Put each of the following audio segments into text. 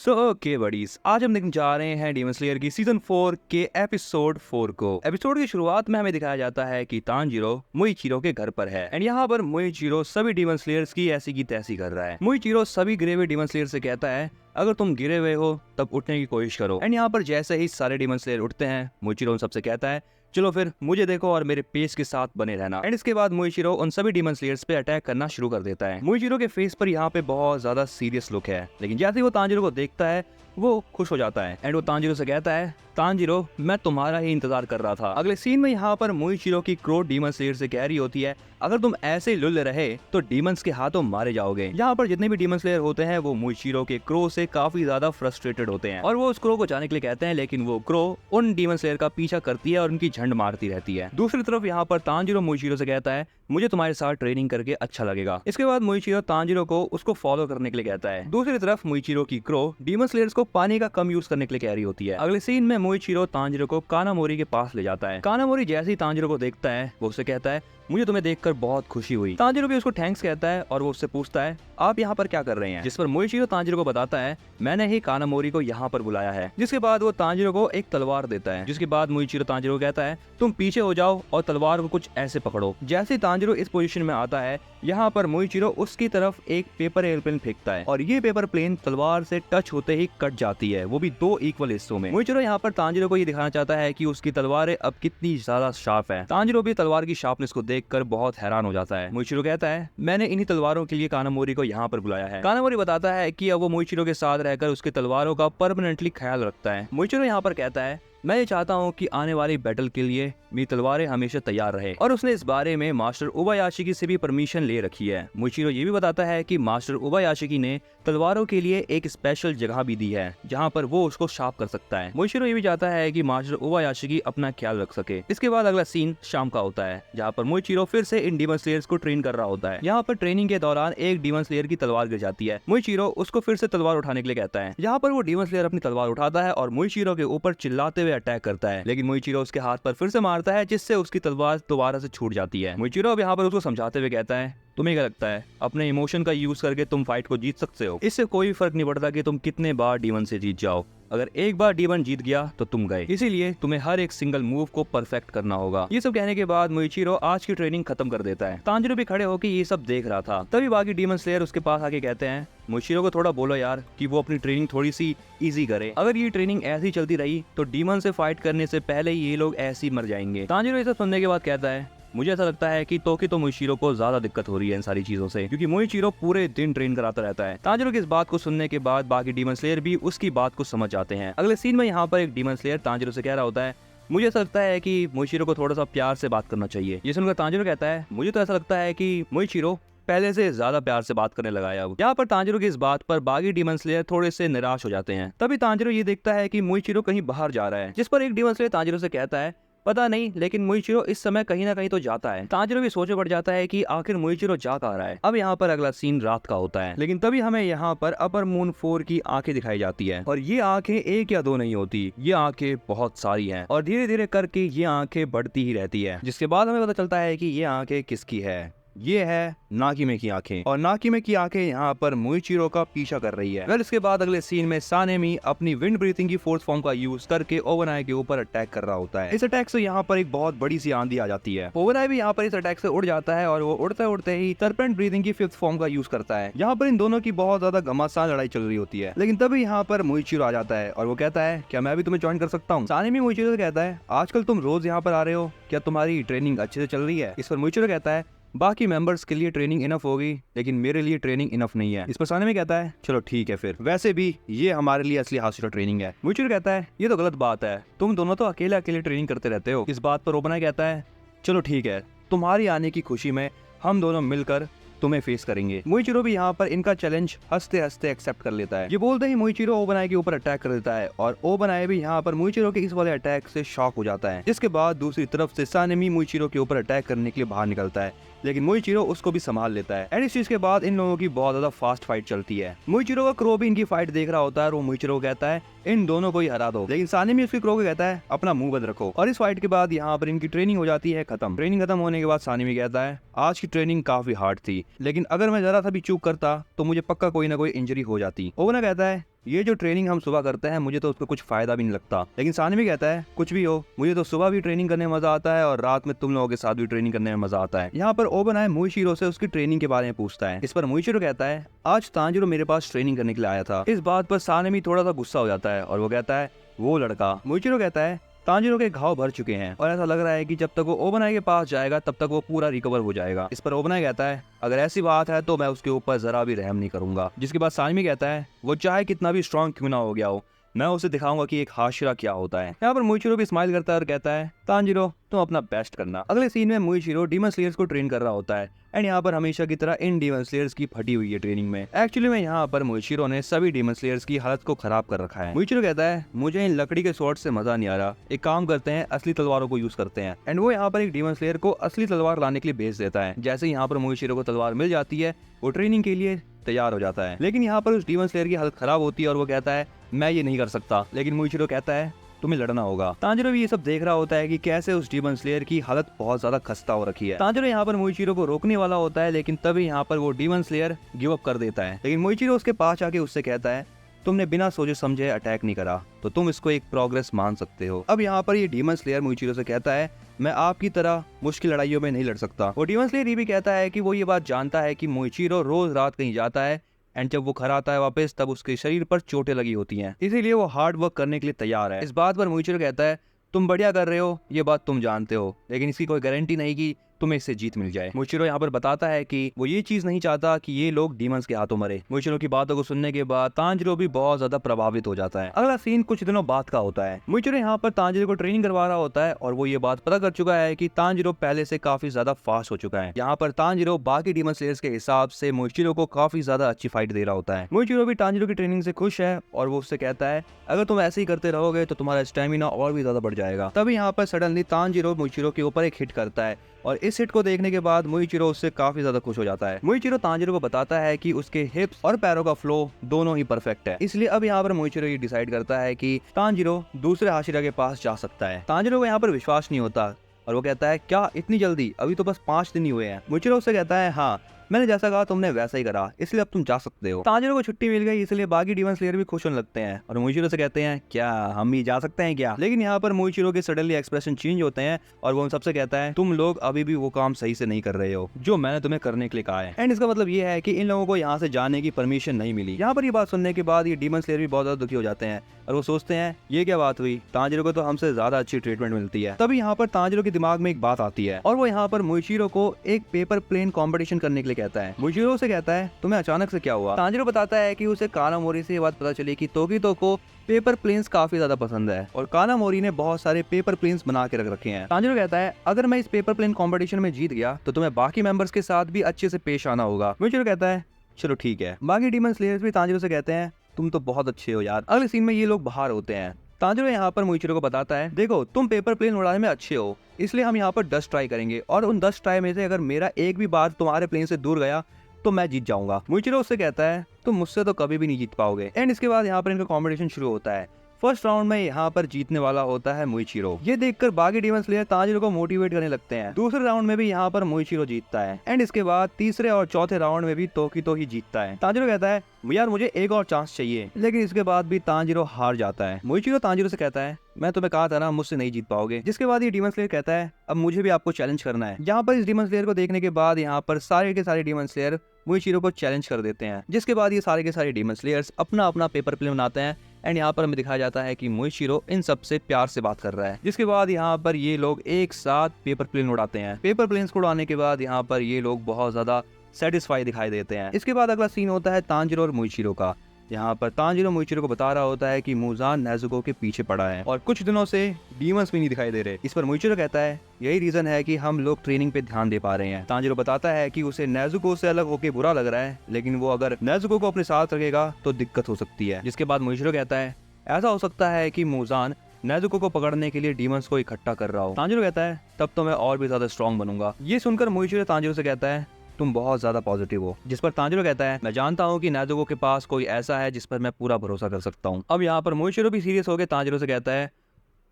Okay buddies, आज हम देखने जा रहे हैं डीमन स्लेयर की सीजन 4 के एपिसोड 4 को। एपिसोड की शुरुआत में हमें दिखाया जाता है कि तांजीरो मुइचिरो के घर पर है एंड यहाँ पर मुइचिरो सभी डीमन स्लेयर्स की ऐसी की तैसी कर रहा है। मुइचिरो सभी गिरे हुए डीमन स्लेयर से कहता है अगर तुम गिरे हुए हो तब उठने की कोशिश करो। एंड यहाँ पर जैसे ही सारे डीमन स्लेयर उठते हैं, मुइचिरो उन सबसे कहता है चलो फिर मुझे देखो और मेरे पेस के साथ बने रहना। एंड इसके बाद मुइचिरो उन सभी डीमन स्लेयर्स पे अटैक करना शुरू कर देता है। मुइचिरो के फेस पर यहाँ पे बहुत ज्यादा सीरियस लुक है, लेकिन जैसे ही वो तांजीरो को देखता है वो खुश हो जाता है एंड वो तांजीरो से कहता है तांजीरो मैं तुम्हारा ही इंतजार कर रहा था। अगले सीन में यहाँ पर मुइचिरो की क्रो डीमन स्लेयर से कह रही होती है अगर तुम ऐसे लुल रहे तो डीमंस के हाथों मारे जाओगे। यहाँ पर जितने भी डीमन स्लेयर होते हैं वो मुइचिरो के क्रो से काफी ज्यादा फ्रस्ट्रेटेड होते हैं और वो उस क्रो को जाने के लिए कहते हैं, लेकिन वो क्रो उन डीमन स्लेयर का पीछा करती है और उनकी झंड मारती रहती है। दूसरी तरफ यहाँ पर तांजीरो मुइचिरो से कहता है मुझे तुम्हारे साथ ट्रेनिंग करके अच्छा लगेगा। इसके बाद मुइचिरो तांजीरो को उसको फॉलो करने के लिए कहता है। दूसरी तरफ मुइचिरो की क्रो डीमन स्लेयर्स को पानी का कम यूज करने के लिए कह रही होती है। अगले सीन में मुइचिरो तांजीरो को कानामोरी के पास ले जाता है। कानामोरी जैसे ही तांजीरो को देखता है वो उससे कहता है मुझे तुम्हें देखकर बहुत खुशी हुई। तांजीरो भी उसको थैंक्स कहता है और वो उससे पूछता है आप यहाँ पर क्या कर रहे हैं, जिस पर मुइचिरो तांजीरो को बताता है मैंने ही कानामोरी को यहाँ पर बुलाया है। जिसके बाद वो तांजीरो को एक तलवार देता है। जिसके बाद मुइचिरो तांजीरो को कहता है तुम पीछे हो जाओ और तलवार को कुछ ऐसे पकड़ो। जैसे तांजीरो इस पोजीशन में आता है यहाँ पर मुइचिरो उसकी तरफ एक पेपर एयरप्लेन फेंकता है और ये पेपर प्लेन तलवार से टच होते ही कट जाती है, वो भी दो इक्वल हिस्सों में। मुइचिरो यहाँ पर तांजीरो को ये दिखाना चाहता है कि उसकी तलवारें अब कितनी ज्यादा शार्प है। तांजीरो भी तलवार की शार्पनेस को देखकर बहुत हैरान हो जाता है। मुइचिरो कहता है मैंने इन्हीं तलवारों के लिए कानामोरी को यहाँ पर बुलाया है। कानामोरी बताता है कि अब वो मुइचिरो के साथ रहकर उसके तलवारों का परमानेंटली ख्याल रखता है। मुइचिरो यहाँ पर कहता है मैं ये चाहता हूँ कि आने वाली बैटल के लिए मेरी तलवारें हमेशा तैयार रहे और उसने इस बारे में मास्टर उबायाशिकी से भी परमिशन ले रखी है। मुइचिरो ये भी बताता है कि मास्टर उबायाशिकी ने तलवारों के लिए एक स्पेशल जगह भी दी है जहाँ पर वो उसको शार्प कर सकता है। मुइचिरो ये भी चाहता है कि मास्टर उबायाशिकी अपना ख्याल रख सके। इसके बाद अगला सीन शाम का होता है जहाँ पर मुइचिरो फिर से इन डीमन स्लेयर्स को ट्रेन कर रहा होता है। यहाँ पर ट्रेनिंग के दौरान एक डीमन स्लेयर की तलवार गिर जाती है। मुइचिरो उसको फिर से तलवार उठाने के लिए कहता है। यहाँ पर वो डीमन स्लेयर अपनी तलवार उठाता है और मुइचिरो के ऊपर चिल्लाते हुए अटैक करता है, लेकिन मुइचिरो उसके हाथ पर फिर से मारता है जिससे उसकी तलवार दोबारा से छूट जाती है। मुइचिरो अब यहाँ पर उसको समझाते हुए कहता है तुम्हें क्या लगता है अपने इमोशन का यूज करके तुम फाइट को जीत सकते हो? इससे कोई फर्क नहीं पड़ता कि तुम कितने बार डीमन से जीत जाओ, अगर एक बार डीमन जीत गया तो तुम गए, इसीलिए तुम्हें हर एक सिंगल मूव को परफेक्ट करना होगा। ये सब कहने के बाद मुइचिरो आज की ट्रेनिंग खत्म कर देता है। तांजीरो भी खड़े होकर ये सब देख रहा था। तभी बाकी डीमन स्लेयर उसके पास आके कहते हैं मुइचिरो को थोड़ा बोलो यार कि वो अपनी ट्रेनिंग थोड़ी सी इजी करे, अगर ये ट्रेनिंग ऐसी चलती रही तो डीमन से फाइट करने से पहले ये लोग ऐसे ही मर जाएंगे। तांजीरो ये सब सुनने के बाद कहता है मुझे ऐसा लगता है कि तो मुइचिरो को ज्यादा दिक्कत हो रही है इन सारी चीजों से, क्योंकि मुइचिरो पूरे दिन ट्रेन कराता रहता है। तांजीरो की इस बात को सुनने के बाद बाकी डीमन स्लेयर भी उसकी बात को समझ जाते हैं। अगले सीन में यहाँ पर एक डीमन स्लेयर तांजीरो से कह रहा होता है मुझे ऐसा लगता है कि मुइचिरो को थोड़ा सा प्यार से बात करना चाहिए। ये सुनकर तांजीरो कहता है मुझे तो ऐसा लगता है कि मुइचिरो पहले से ज्यादा प्यार से बात करने लगा है अब। यहाँ पर तांजीरो की इस बात पर बाकी डीमन स्लेयर थोड़े से निराश हो जाते हैं। तभी तांजीरो ये देखता है कि मुइचिरो कहीं बाहर जा रहा है, जिस पर एक डीमन स्लेयर तांजीरो से कहता है पता नहीं, लेकिन मुइचिरो इस समय कहीं ना कहीं तो जाता है। तांजीरो भी सोचे पड़ जाता है कि आखिर मुइचिरो जा कहाँ रहा है। अब यहाँ पर अगला सीन रात का होता है, लेकिन तभी हमें यहाँ पर अपर मून 4 की आंखें दिखाई जाती है और ये आंखें एक या दो नहीं होती, ये आंखें बहुत सारी हैं और धीरे धीरे करके ये आंखें बढ़ती ही रहती है। जिसके बाद हमें पता चलता है कि ये आंखें किसकी है। ये है नाकिमे की आंखें और नाकिमे की आंखें यहाँ पर मुइचिरो का पीछा कर रही है। फिर इसके बाद अगले सीन में सानेमी अपनी विंड ब्रीथिंग की फोर्स फॉर्म का यूज करके ओवनाई के ऊपर अटैक कर रहा होता है। इस अटैक से यहाँ पर एक बहुत बड़ी सी आंधी आ जाती है। ओवनाई भी यहाँ पर इस अटैक से उड़ जाता है और वो उड़ते उड़ते ही सरपेंट ब्रीथिंग की 5th फॉर्म का यूज करता है। यहाँ पर इन दोनों की बहुत ज्यादा घमासान लड़ाई चल रही होती है, लेकिन तभी यहाँ पर मुइचिरो आ जाता है और वो कहता है क्या मैं भी तुम्हें ज्वाइन कर सकता हूँ? सानेमी मुइचिरो से कहता है आजकल तुम रोज यहाँ पर आ रहे हो, क्या तुम्हारी ट्रेनिंग अच्छे से चल रही है? इस पर मुइचिरो कहता है बाकी मेंबर्स के लिए ट्रेनिंग इनफ होगी, लेकिन मेरे लिए ट्रेनिंग इनफ नहीं है। इस पर सानेमी कहता है चलो ठीक है फिर, वैसे भी ये हमारे लिए असली हासिल ट्रेनिंग है। मुइचिरो कहता है ये तो गलत बात है, तुम दोनों तो अकेले अकेले ट्रेनिंग करते रहते हो। इस बात पर ओबनाई कहता है चलो ठीक है, तुम्हारी आने की खुशी में हम दोनों मिलकर तुम्हें फेस करेंगे। मुइचिरो भी यहाँ पर इनका चैलेंज हंसते हंसते एक्सेप्ट कर लेता है। ये बोलते ही मुइचिरो ओबनाई के ऊपर अटैक कर देता है और ओबनाई भी यहाँ पर मुइचिरो के इस वाले अटैक से शॉक हो जाता है। इसके बाद दूसरी तरफ से सानेमी मुइचिरो के ऊपर अटैक करने के लिए बाहर निकलता है, लेकिन मुइचिरो उसको भी संभाल लेता है। एंड इस चीज के बाद इन लोगों की बहुत ज्यादा फास्ट फाइट चलती है। मुइचिरो का क्रो भी इनकी फाइट देख रहा होता है और वो मुइचिरो को कहता है इन दोनों को ही हरा दो, लेकिन सानेमी उसके क्रो को कहता है अपना मुंह बंद रखो। और इस फाइट के बाद यहाँ पर इनकी ट्रेनिंग हो जाती है खत्म। ट्रेनिंग खत्म होने के बाद सानेमी कहता है आज की ट्रेनिंग काफी हार्ड थी, लेकिन अगर मैं जरा सा भी चूक करता तो मुझे पक्का कोई ना कोई इंजरी हो जाती। ओवना कहता है ये जो ट्रेनिंग हम सुबह करते हैं मुझे तो उसका कुछ फायदा भी नहीं लगता। लेकिन सानवी कहता है कुछ भी हो, मुझे तो सुबह भी ट्रेनिंग करने में मजा आता है और रात में तुम लोगों के साथ भी ट्रेनिंग करने में मजा आता है। यहाँ पर ओबन आए मुइशीरो से उसकी ट्रेनिंग के बारे में पूछता है। इस पर मुइशीरो कहता है आज तांजिरो मेरे पास ट्रेनिंग करने के लिए आया था। इस बात पर सानवी थोड़ा सा गुस्सा हो जाता है और वो कहता है वो लड़का। मुइशीरो कहता है तांजिरो के घाव भर चुके हैं और ऐसा लग रहा है कि जब तक वो ओबनाई के पास जाएगा तब तक वो पूरा रिकवर हो जाएगा। इस पर ओबनाई कहता है अगर ऐसी बात है तो मैं उसके ऊपर जरा भी रहम नहीं करूंगा। जिसके बाद सानवी कहता है वो चाहे कितना भी स्ट्रांग क्यों ना हो गया हो, मैं उसे दिखाऊंगा कि एक हाशिरा क्या होता है। यहाँ पर मुइशीरो भी स्माइल करता है और कहता है तांजिरो तुम अपना बेस्ट करना। अगले सीन में मुइशीरो डीमन स्लेयर्स को ट्रेन कर रहा होता है एंड यहाँ पर हमेशा की तरह इन डीमन स्लेयर्स की फटी हुई है ट्रेनिंग में। एक्चुअली में यहाँ पर मुइशीरो ने सभी डीमन स्लेयर्स की हालत को खराब कर रखा है। मुइशीरो कहता है मुझे इन लकड़ी के स्वॉर्ड से मजा नहीं आ रहा, एक काम करते हैं असली तलवारों को यूज करते हैं। एंड वो यहाँ पर एक डीमन स्लेयर को असली तलवार लाने के लिए भेज देता है। जैसे यहाँ पर मुइशीरो को तलवार मिल जाती है वो ट्रेनिंग के लिए तैयार हो जाता है। लेकिन यहाँ पर उस डीमन स्लेयर की हालत खराब होती है और वो कहता है मैं ये नहीं कर सकता। लेकिन मुइशीरो कहता है तुम्हें लड़ना होगा। तांजिरो भी ये सब देख रहा होता है कि कैसे उस डीमन स्लेयर की हालत बहुत ज्यादा खस्ता हो रखी है। तांजिरो यहाँ पर मुइशीरो को रोकने वाला होता है लेकिन तभी यहाँ पर वो डीमन स्लेयर गिव अप कर देता है। लेकिन मुइशीरो उसके पास आके उससे कहता है तुमने बिना सोचे समझे अटैक नहीं करा तो तुम इसको एक प्रोग्रेस मान सकते हो। अब यहाँ पर ये डीमन स्लेयर मुइशीरो से कहता है मैं आपकी तरह मुश्किल लड़ाइयों में नहीं लड़ सकता। वो डीमन स्लेयर ये भी कहता है कि वो ये बात जानता है कि मुइशीरो रोज रात कहीं जाता है एंड जब वो घर आता है वापस तब उसके शरीर पर चोटें लगी होती हैं, इसीलिए वो हार्ड वर्क करने के लिए तैयार है। इस बात पर मुइशीरो कहता है तुम बढ़िया कर रहे हो, ये बात तुम जानते हो, लेकिन इसकी कोई गारंटी नहीं कि तुम्हें इससे जीत मिल जाए। मुइशीरो यहाँ पर बताता है कि वो ये चीज नहीं चाहता कि ये लोग डीमंस के हाथों मरे। मुइशीरो की बातों को सुनने के बाद तांजिरो भी बहुत ज्यादा प्रभावित हो जाता है। अगला सीन कुछ दिनों बाद का होता है। मुइशीरो यहाँ पर तांजिरो को ट्रेनिंग करवा रहा होता है और वो ये बात पता कर चुका है कि तांजिरो पहले से काफी ज्यादा फास्ट हो चुका है। यहाँ पर तांजिरो बाकी डीमन स्लेयर्स के हिसाब से मुइशीरो को काफी ज्यादा अच्छी फाइट दे रहा होता है। मुइशीरो भी तांजिरो की ट्रेनिंग से खुश है और वो उससे कहता है अगर तुम ऐसे ही करते रहोगे तो तुम्हारा स्टेमिना और भी ज्यादा बढ़ जाएगा। तभी यहाँ पर सडनली तांजिरो मुइशीरो के ऊपर एक हिट करता है और इस हिट को देखने के बाद मुइशीरो उससे काफी ज्यादा खुश हो जाता है। मुइशीरो तांजिरो को बताता है कि उसके हिप्स और पैरों का फ्लो दोनों ही परफेक्ट है, इसलिए अब यहाँ पर मुइशीरो ये डिसाइड करता है कि तांजिरो दूसरे हाशिरा के पास जा सकता है। तांजिरो को यहाँ पर विश्वास नहीं होता और वो कहता है क्या इतनी जल्दी, अभी तो बस 5 दिन ही हुए हैं। मुइशीरो उससे कहता है हाँ मैंने जैसा कहा तुमने वैसा ही करा, इसलिए अब तुम जा सकते हो। तांजिरो को छुट्टी मिल गई इसलिए बाकी डीमन स्लेयर भी खुश होने लगते हैं और मुइशीरो से कहते हैं क्या हम भी जा सकते हैं क्या। लेकिन यहाँ पर मुइशीरो के सडनली एक्सप्रेशन चेंज होते हैं और वो उन सबसे कहता है तुम लोग अभी भी वो काम सही से नहीं कर रहे हो जो मैंने तुम्हें करने के लिए कहा है। एंड इसका मतलब ये है कि इन लोगों को यहाँ से जाने की परमिशन नहीं मिली। यहाँ पर ये बात सुनने के बाद ये डीमन स्लेयर भी बहुत ज्यादा दुखी हो जाते हैं और वो सोचते हैं ये क्या बात हुई, तांजिरो को तो हमसे ज्यादा अच्छी ट्रीटमेंट मिलती है। तभी यहाँ पर तांजिरो के दिमाग में एक बात आती है और वो यहाँ पर मुइशीरो को एक पेपर प्लेन कॉम्पिटिशन करने के लिए कहता है। मुइशीरो से कहता है तुम्हें अचानक से क्या हुआ। तांजिरो बताता है कि उसे कानामोरी से ये बात पता चली कि तोकितो को पेपर प्लेन्स काफी ज्यादा पसंद है और कानामोरी ने बहुत सारे पेपर प्लेन्स बना के रख रखे हैं। तांजिरो कहता है अगर मैं इस पेपर प्लेन कॉम्पिटिशन में जीत गया तो तुम्हें बाकी मेंबर्स के साथ भी अच्छे से पेश आना होगा। मुइशीरो कहता है चलो ठीक है। बाकी डीमन स्लेयर्स भी तांजिरो से कहते हैं तुम तो बहुत अच्छे हो यार। अगले सीन में ये लोग बाहर होते हैं। तांजिरो यहाँ पर मुइशीरो को बताता है देखो तुम पेपर प्लेन उड़ाने में अच्छे हो, इसलिए हम यहाँ पर 10 ट्राई करेंगे और उन 10 ट्राई में से अगर मेरा एक भी बार तुम्हारे प्लेन से दूर गया तो मैं जीत जाऊंगा। मुइशीरो उससे कहता है तुम मुझसे तो कभी भी नहीं जीत पाओगे। एंड इसके बाद यहाँ पर इनका कॉम्पिटिशन शुरू होता है। फर्स्ट राउंड में यहाँ पर जीतने वाला होता है मुइशीरो। ये देखकर बाकी डीमन स्लेयर तांजिरो को मोटिवेट करने लगते हैं। दूसरे राउंड में भी यहाँ पर मुइशीरो जीतता है एंड इसके बाद तीसरे और चौथे राउंड में भी तोकितो ही जीतता है। तांजिरो कहता है यार मुझे एक और चांस चाहिए, लेकिन इसके बाद भी तांजिरो हार जाता है। मुइशीरो तांजिरो से कहता है मैं तुम्हें कहा था ना मुझसे नहीं जीत पाओगे। जिसके बाद ये डीमन स्लेयर कहता है अब मुझे भी आपको चैलेंज करना है। यहाँ पर इस डीमन स्लेयर को देखने के बाद यहाँ पर सारे के सारे डीमन स्लेयर मुइशीरो को चैलेंज कर देते हैं। जिसके बाद ये सारे के सारे डीमन स्लेयर्स अपना अपना पेपर प्लेन बनाते हैं एंड यहाँ पर हमें दिखाया जाता है कि मुइशीरो इन सब से प्यार से बात कर रहा है। जिसके बाद यहाँ पर ये लोग एक साथ पेपर प्लेन उड़ाते हैं। पेपर प्लेन्स को उड़ाने के बाद यहाँ पर ये लोग बहुत ज्यादा सेटिस्फाई दिखाई देते हैं। इसके बाद अगला सीन होता है तांजिरो और मुइशीरो का। यहाँ पर तांजिरो मुइशीरो को बता रहा होता है कि मुजान नेजुको के पीछे पड़ा है और कुछ दिनों से डीमंस भी नहीं दिखाई दे रहे। इस पर मुइशीरो कहता है यही रीजन है कि हम लोग ट्रेनिंग पे ध्यान दे पा रहे हैं। तांजिरो बताता है कि उसे नेजुको से अलग होके बुरा लग रहा है, लेकिन वो अगर नेजुको को अपने साथ रखेगा तो दिक्कत हो सकती है। जिसके बाद मुइशीरो कहता है ऐसा हो सकता है कि मुजान नेजुको को पकड़ने के लिए डीमंस को इकट्ठा कर रहा हो। तांजिरो कहता है तब तो मैं और भी ज्यादा स्ट्रॉन्ग बनूंगा। ये सुनकर मुइशीरो तांजिरो से कहता है तुम बहुत ज्यादा पॉजिटिव हो। जिस पर तांजिरो कहता है मैं जानता हूँ कि नेजुको के पास कोई ऐसा है जिस पर मैं पूरा भरोसा कर सकता हूँ। अब यहाँ पर मुइशीरो भी सीरियस हो गए तांजिरो से कहता है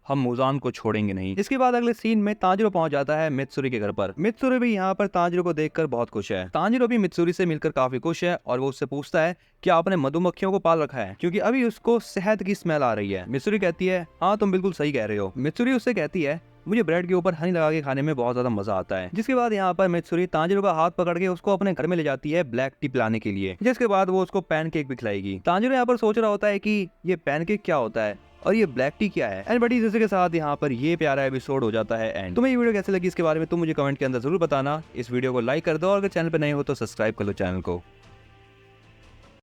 हम मुजान को छोड़ेंगे नहीं। इसके बाद अगले सीन में तांजिरो पहुंच जाता है मित्सुरी के घर पर। मित्सुरी भी यहाँ पर तांजिरो को देखकर बहुत खुश है। तांजिरो भी मित्सुरी से मिलकर काफी खुश है और वो उससे पूछता है कि आपने मधुमक्खियों को पाल रखा है, क्योंकि अभी उसको शहद की स्मेल आ रही है। मित्सुरी कहती है हाँ तुम बिल्कुल सही कह रहे हो। मित्सुरी उससे कहती है मुझे ब्रेड के ऊपर हनी लगा के खाने में बहुत ज्यादा मजा आता है। जिसके बाद यहाँ पर मित्सुरी तांजिरो का हाथ पकड़ के उसको अपने घर में ले जाती है ब्लैक टी पिलाने के लिए, जिसके बाद वो उसको पैनकेक भी खिलाएगी। तांजिरो यहाँ पर सोच रहा होता है कि ये पैनकेक क्या होता है और ये ब्लैक टी क्या है। एंड बड़ी इसी के साथ यहाँ पर ये प्यारा एपिसोड हो जाता है एंड। तुम्हें ये वीडियो कैसे लगी इसके बारे में तुम मुझे कमेंट के अंदर जरूर बताना। इस वीडियो को लाइक कर दो और अगर चैनल पर नए हो तो सब्सक्राइब कर लो चैनल को।